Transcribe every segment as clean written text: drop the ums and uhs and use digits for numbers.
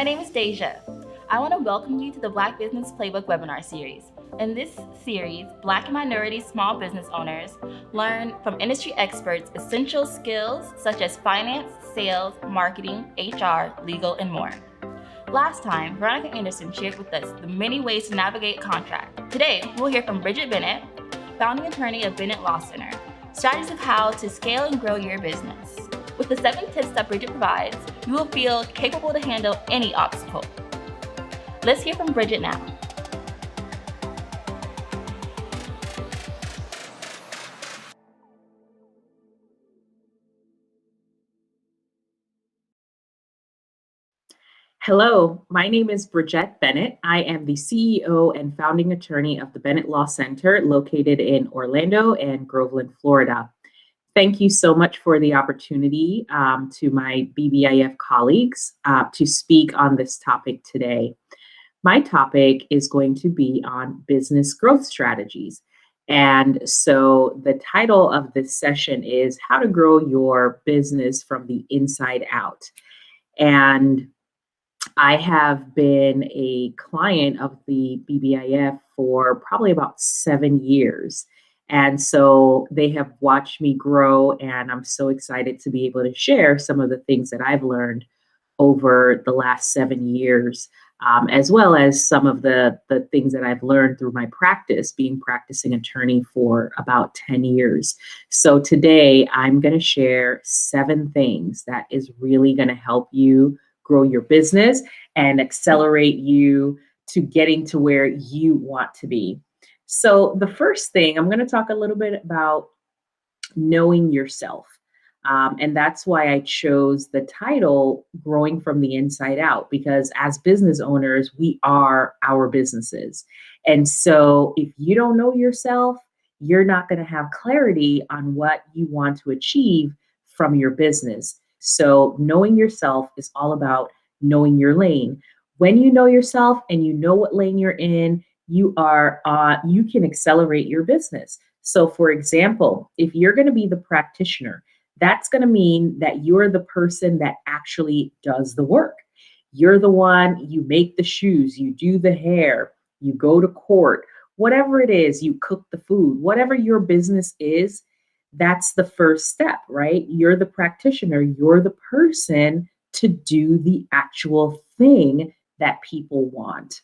My name is Deja. I want to welcome you to the Black Business Playbook webinar series. In this series, Black and minority small business owners learn from industry experts essential skills such as finance, sales, marketing, HR, legal, and more. Last time, Veronica Anderson shared with us the many ways to navigate contract. Today, we'll hear from Bridget Bennett, founding attorney of Bennett Law Center, strategies of how to scale and grow your business. With the 7 tips that Bridget provides, you will feel capable to handle any obstacle. Let's hear from Bridget now. Hello, my name is Bridget Bennett. I am the CEO and founding attorney of the Bennett Law Center located in Orlando and Groveland, Florida. Thank you so much for the opportunity to my BBIF colleagues to speak on this topic today. My topic is going to be on business growth strategies. And so the title of this session is How to Grow Your Business from the Inside Out. And I have been a client of the BBIF for probably about 7 years. And so they have watched me grow, and I'm so excited to be able to share some of the things that I've learned over the last 7 years, as well as some of the things that I've learned through my practice, being practicing attorney for about 10 years. So today I'm going to share 7 things that is really going to help you grow your business and accelerate you to getting to where you want to be. So the first thing, I'm going to talk a little bit about knowing yourself. And that's why I chose the title, Growing from the Inside Out, because as business owners, we are our businesses. And so if you don't know yourself, you're not going to have clarity on what you want to achieve from your business. So knowing yourself is all about knowing your lane. When you know yourself and you know what lane you're in, you can accelerate your business. So for example, if you're going to be the practitioner, that's going to mean that you're the person that actually does the work. You're the one, you make the shoes, you do the hair, you go to court, whatever it is, you cook the food, whatever your business is, that's the first step, right? You're the practitioner, you're the person to do the actual thing that people want.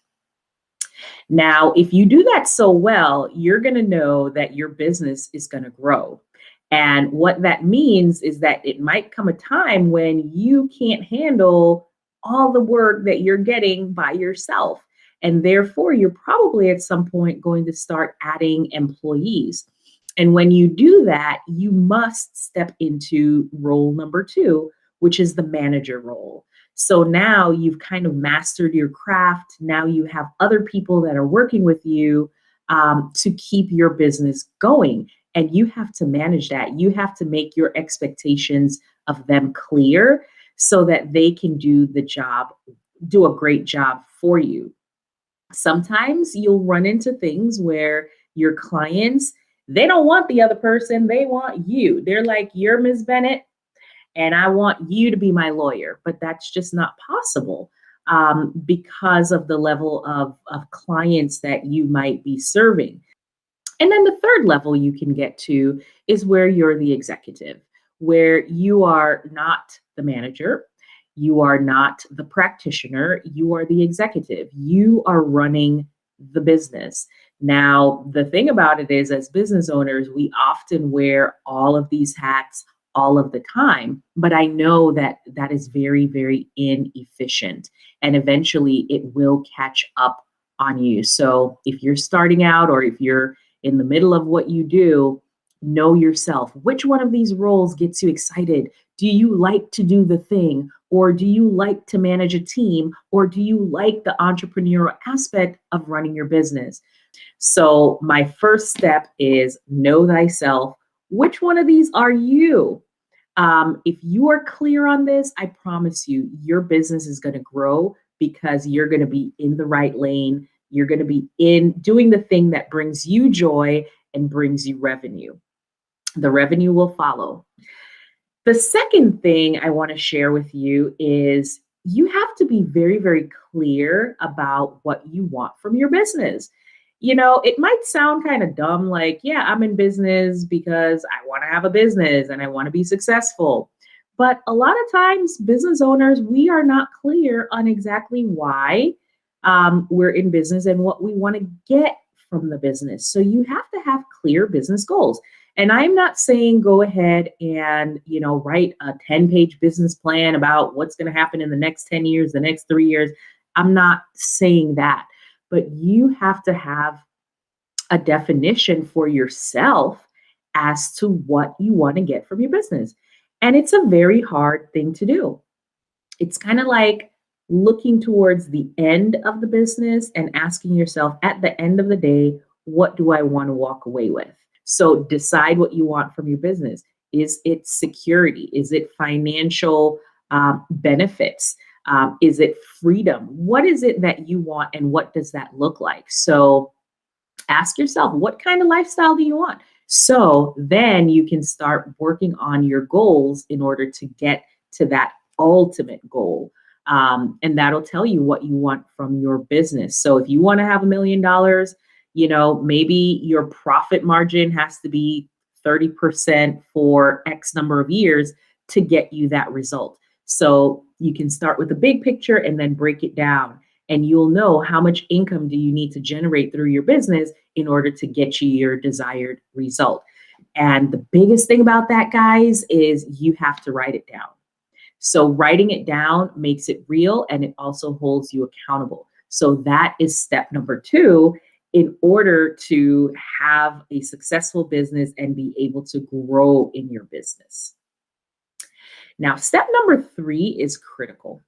Now, if you do that so well, you're going to know that your business is going to grow. And what that means is that it might come a time when you can't handle all the work that you're getting by yourself. And therefore, you're probably at some point going to start adding employees. And when you do that, you must step into role number 2, which is the manager role. So now you've kind of mastered your craft. Now you have other people that are working with you to keep your business going. And you have to manage that. You have to make your expectations of them clear so that they can do the job, do a great job for you. Sometimes you'll run into things where your clients, they don't want the other person, they want you. They're like, you're Ms. Bennett, and I want you to be my lawyer. But that's just not possible because of the level of clients that you might be serving. And then the third level you can get to is where you're the executive, where you are not the manager, you are not the practitioner, you are the executive. You are running the business. Now, the thing about it is, as business owners, we often wear all of these hats all of the time, but I know that that is very, very inefficient, and eventually it will catch up on you. So if you're starting out or if you're in the middle of what you do, know yourself. Which one of these roles gets you excited? Do you like to do the thing? Or do you like to manage a team? Or do you like the entrepreneurial aspect of running your business? So my first step is know thyself. Which one of these are you? If you are clear on this, I promise you, your business is going to grow because you're going to be in the right lane. You're going to be in doing the thing that brings you joy and brings you revenue. The revenue will follow. The second thing I want to share with you is you have to be very, very clear about what you want from your business. It might sound kind of dumb, like, yeah, I'm in business because I want to have a business and I want to be successful. But a lot of times, business owners, we are not clear on exactly why we're in business and what we want to get from the business. So you have to have clear business goals. And I'm not saying go ahead and, write a 10-page business plan about what's going to happen in the next 10 years, the next 3 years. I'm not saying that. But you have to have a definition for yourself as to what you want to get from your business. And it's a very hard thing to do. It's kind of like looking towards the end of the business and asking yourself at the end of the day, what do I want to walk away with? So decide what you want from your business. Is it security? Is it financial benefits? Is it freedom? What is it that you want and what does that look like? So ask yourself, what kind of lifestyle do you want? So then you can start working on your goals in order to get to that ultimate goal. And that'll tell you what you want from your business. So if you want to have $1 million, maybe your profit margin has to be 30% for X number of years to get you that result. So you can start with the big picture and then break it down. And you'll know how much income do you need to generate through your business in order to get you your desired result. And the biggest thing about that, guys, is you have to write it down. So writing it down makes it real and it also holds you accountable. So that is step number 2 in order to have a successful business and be able to grow in your business. Now, step number 3 is critical.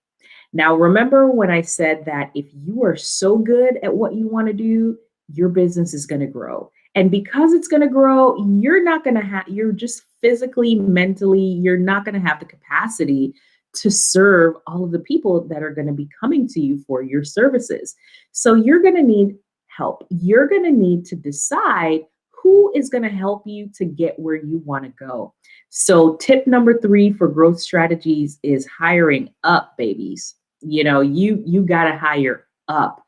Now, remember when I said that if you are so good at what you want to do, your business is going to grow. And because it's going to grow, you're just physically, mentally, you're not going to have the capacity to serve all of the people that are going to be coming to you for your services. So you're going to need help. You're going to need to decide who is going to help you to get where you want to go. So tip number 3 for growth strategies is hiring up, babies. You got to hire up.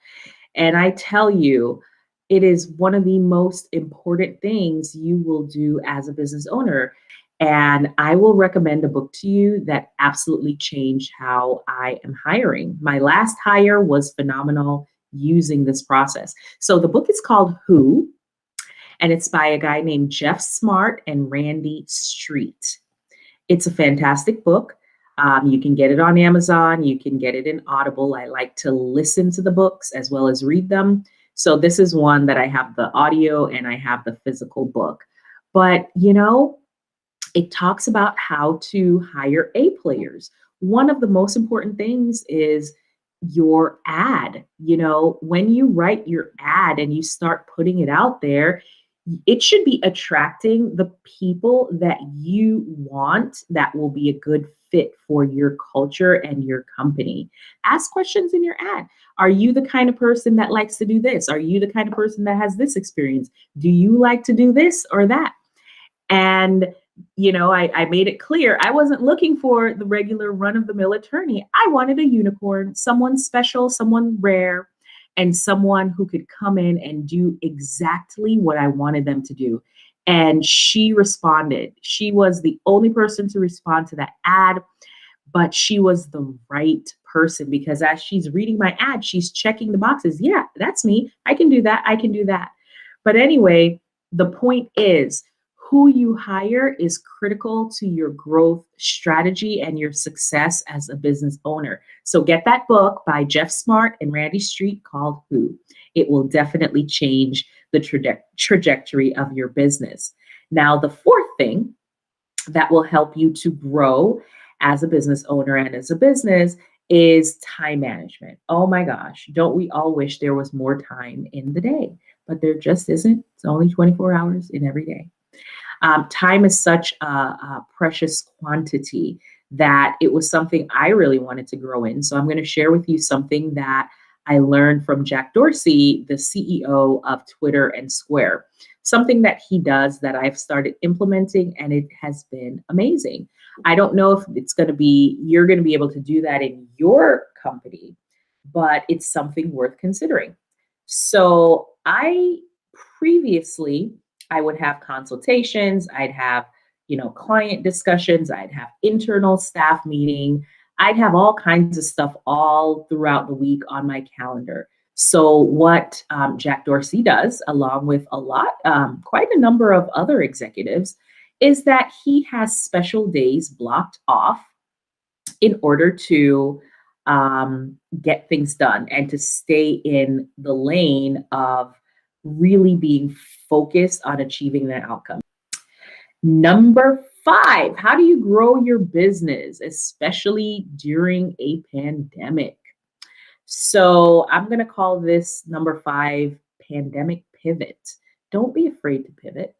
And I tell you, it is one of the most important things you will do as a business owner. And I will recommend a book to you that absolutely changed how I am hiring. My last hire was phenomenal using this process. So the book is called Who, and it's by a guy named Jeff Smart and Randy Street. It's a fantastic book. You can get it on Amazon. You can get it in Audible. I like to listen to the books as well as read them. So this is one that I have the audio and I have the physical book. But, it talks about how to hire A players. One of the most important things is your ad. When you write your ad and you start putting it out there, it should be attracting the people that you want that will be a good fit for your culture and your company. Ask questions in your ad. Are you the kind of person that likes to do this? Are you the kind of person that has this experience? Do you like to do this or that? And I made it clear I wasn't looking for the regular run-of-the-mill attorney. I wanted a unicorn, someone special, someone rare, and someone who could come in and do exactly what I wanted them to do. And she responded. She was the only person to respond to that ad, but she was the right person because as she's reading my ad, she's checking the boxes. Yeah, that's me. I can do that. I can do that. But anyway, the point is, who you hire is critical to your growth strategy and your success as a business owner. So get that book by Jeff Smart and Randy Street called Who. It will definitely change the trajectory of your business. Now, the 4th thing that will help you to grow as a business owner and as a business is time management. Oh my gosh, don't we all wish there was more time in the day? But there just isn't. It's only 24 hours in every day. Time is such a precious quantity that it was something I really wanted to grow in. So I'm going to share with you something that I learned from Jack Dorsey, the CEO of Twitter and Square, something that he does that I've started implementing, and it has been amazing. I don't know if you're going to be able to do that in your company, but it's something worth considering. So previously, I would have consultations, I'd have, client discussions, I'd have internal staff meeting, I'd have all kinds of stuff all throughout the week on my calendar. So what Jack Dorsey does, along with quite a number of other executives, is that he has special days blocked off in order to get things done and to stay in the lane of really being focused on achieving that outcome. Number 5, how do you grow your business, especially during a pandemic? So I'm going to call this number 5 pandemic pivot. Don't be afraid to pivot.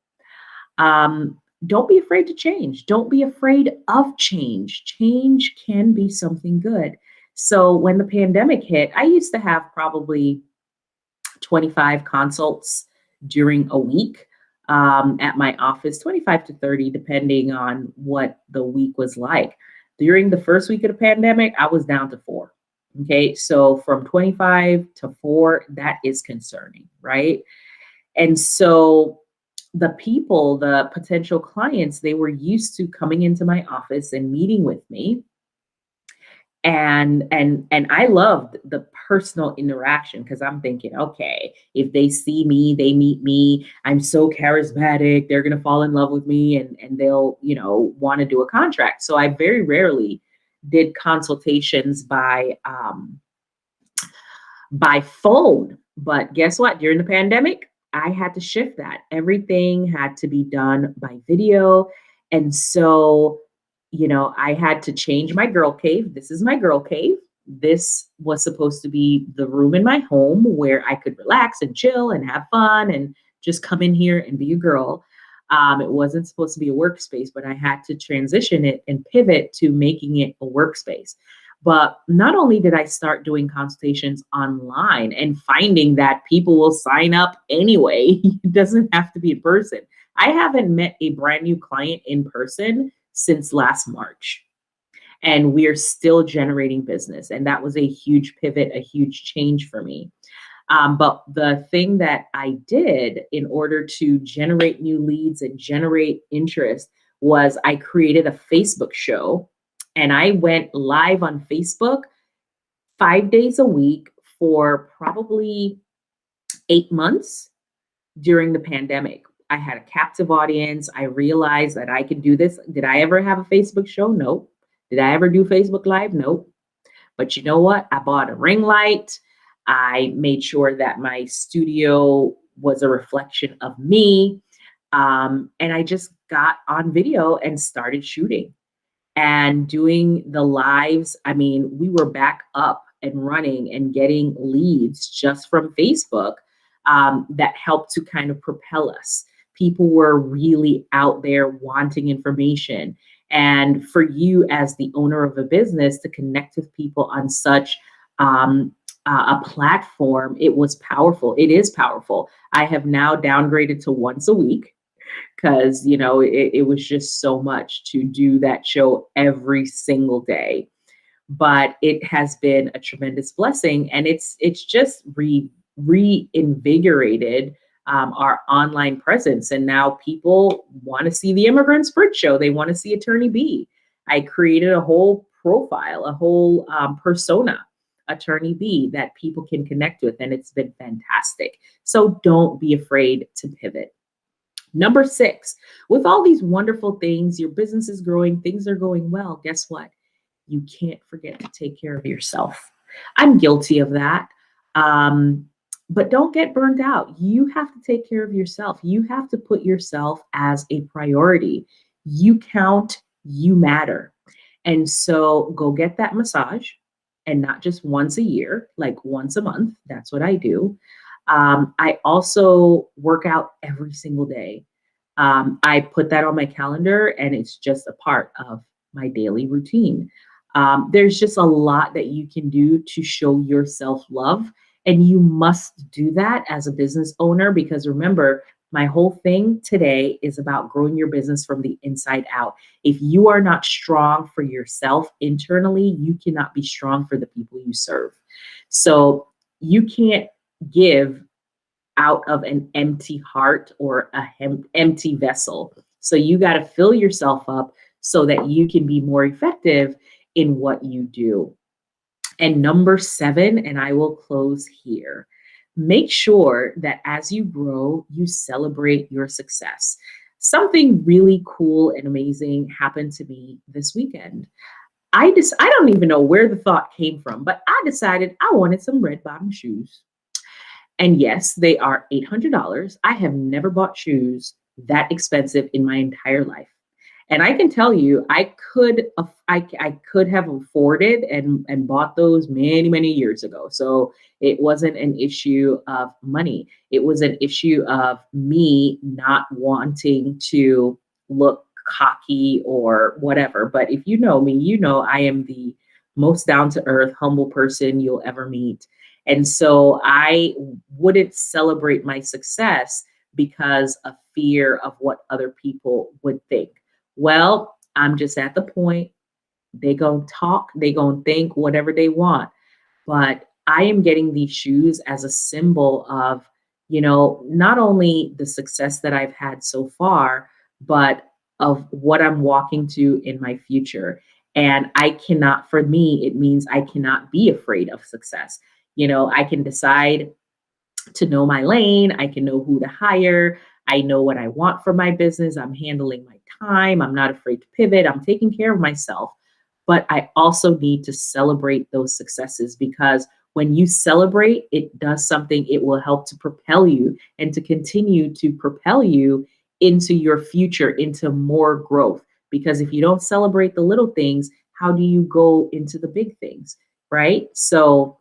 Don't be afraid to change. Don't be afraid of change. Change can be something good. So when the pandemic hit, I used to have probably 25 consults during a week at my office, 25 to 30, depending on what the week was like. During the first week of the pandemic, I was down to 4. Okay, so from 25 to 4, that is concerning, right? And so the potential clients, they were used to coming into my office and meeting with me. And I loved the personal interaction because I'm thinking, okay, if they see me, they meet me, I'm so charismatic, they're gonna fall in love with me and they'll, want to do a contract. So I very rarely did consultations by phone. But guess what? During the pandemic, I had to shift that. Everything had to be done by video. And so, I had to change my girl cave. This is my girl cave. This was supposed to be the room in my home where I could relax and chill and have fun and just come in here and be a girl. It wasn't supposed to be a workspace, but I had to transition it and pivot to making it a workspace. But not only did I start doing consultations online and finding that people will sign up anyway, it doesn't have to be in person. I haven't met a brand new client in person since last March, and we're still generating business. And that was a huge pivot, a huge change for me. But the thing that I did in order to generate new leads and generate interest was I created a Facebook show, and I went live on Facebook 5 days a week for probably 8 months during the pandemic. I had a captive audience. I realized that I could do this. Did I ever have a Facebook show? No. Did I ever do Facebook Live? No. But you know what? I bought a ring light. I made sure that my studio was a reflection of me. And I just got on video and started shooting and doing the lives. I mean, we were back up and running and getting leads just from Facebook that helped to kind of propel us. People were really out there wanting information. And for you as the owner of a business to connect with people on such a platform, it was powerful. It is powerful. I have now downgraded to once a week because, it was just so much to do that show every single day. But it has been a tremendous blessing, and it's just reinvigorated our online presence. And now people want to see the Immigrant Sprint Show. They want to see Attorney B. I created a whole profile, a whole persona, Attorney B, that people can connect with, and it's been fantastic. So don't be afraid to pivot. Number 6, with all these wonderful things, your business is growing, things are going well. Guess what? You can't forget to take care of yourself. I'm guilty of that. But don't get burned out. You have to take care of yourself. You have to put yourself as a priority. You count, you matter. And so go get that massage, and not just once a year, like once a month. That's what I do. I also work out every single day. I put that on my calendar, and it's just a part of my daily routine. There's just a lot that you can do to show yourself love. And you must do that as a business owner, because remember, My whole thing today is about growing your business from the inside out. If you are not strong for yourself internally, you cannot be strong for the people you serve. So you can't give out of an empty heart or empty vessel. So you got to fill yourself up so that you can be more effective in what you do. And number 7, and I will close here, make sure that as you grow, you celebrate your success. Something really cool and amazing happened to me this weekend. I don't even know where the thought came from, but I decided I wanted some red bottom shoes. And yes, they are $800. I have never bought shoes that expensive in my entire life. And I can tell you, I could have afforded and bought those many years ago. So it wasn't an issue of money. It was an issue of me not wanting to look cocky or whatever. But if you know me, you know I am the most down to earth, humble person you'll ever meet. And so I wouldn't celebrate my success because of fear of what other people would think. Well, I'm just at the point, they gonna talk, they gonna think whatever they want. But I am getting these shoes as a symbol of, not only the success that I've had so far, but of what I'm walking to in my future. And I cannot, for me, it means I cannot be afraid of success. I can decide to know my lane. I can know who to hire. I know what I want for my business. I'm handling my time. I'm not afraid to pivot. I'm taking care of myself. But I also need to celebrate those successes because when you celebrate, it does something. It will help to propel you and to continue to propel you into your future, into more growth. Because if you don't celebrate the little things, how do you go into the big things? Right. So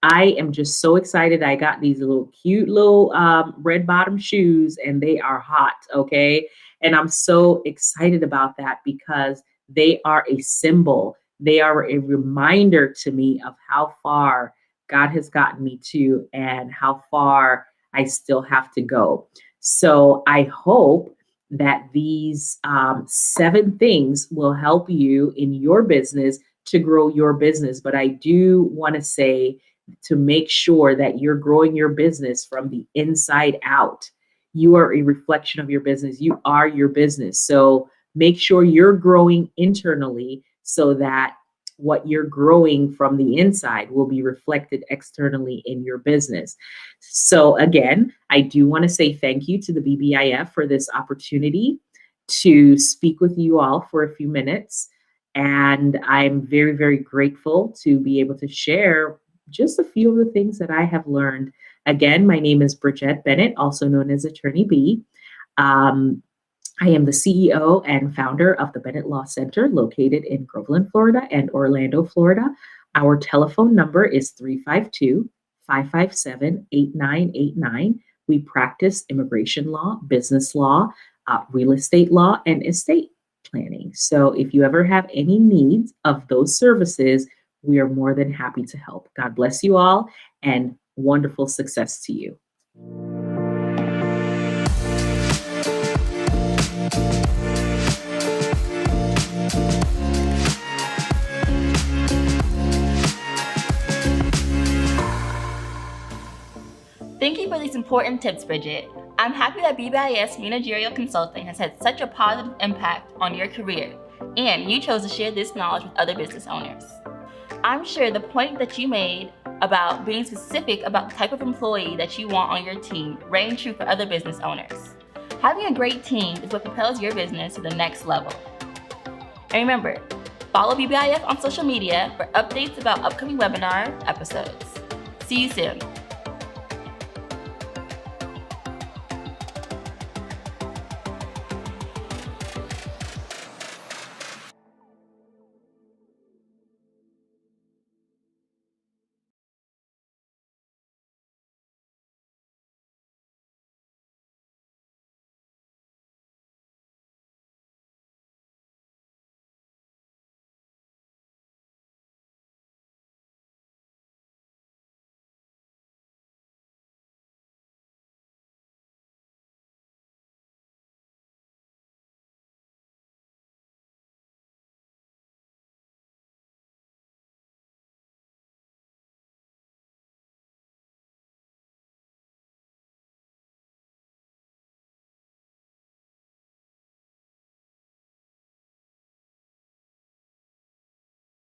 I am just so excited. I got these little cute little red bottom shoes and they are hot. Okay. And I'm so excited about that because they are a symbol. They are a reminder to me of how far God has gotten me to and how far I still have to go. So I hope that these 7 things will help you in your business to grow your business. But I do want to say, to make sure that you're growing your business from the inside out. You are a reflection of your business. You are your business. So make sure you're growing internally so that what you're growing from the inside will be reflected externally in your business. So again, I do want to say thank you to the BBIF for this opportunity to speak with you all for a few minutes. And I'm very grateful to be able to share just a few of the things that I have learned. Again, my name is Bridget Bennett, also known as Attorney B. I am the CEO and founder of the Bennett Law Center located in Groveland, Florida and Orlando, Florida. Our telephone number is 352-557-8989. We practice immigration law, business law, real estate law, and estate planning. So if you ever have any needs of those services, we are more than happy to help. God bless you all and wonderful success to you. Thank you for these important tips, Bridget. I'm happy that BBIS Managerial Consulting has had such a positive impact on your career, and you chose to share this knowledge with other business owners. I'm sure the point that you made about being specific about the type of employee that you want on your team rang true for other business owners. Having a great team is what propels your business to the next level. And remember, follow BBIF on social media for updates about upcoming webinar episodes. See you soon.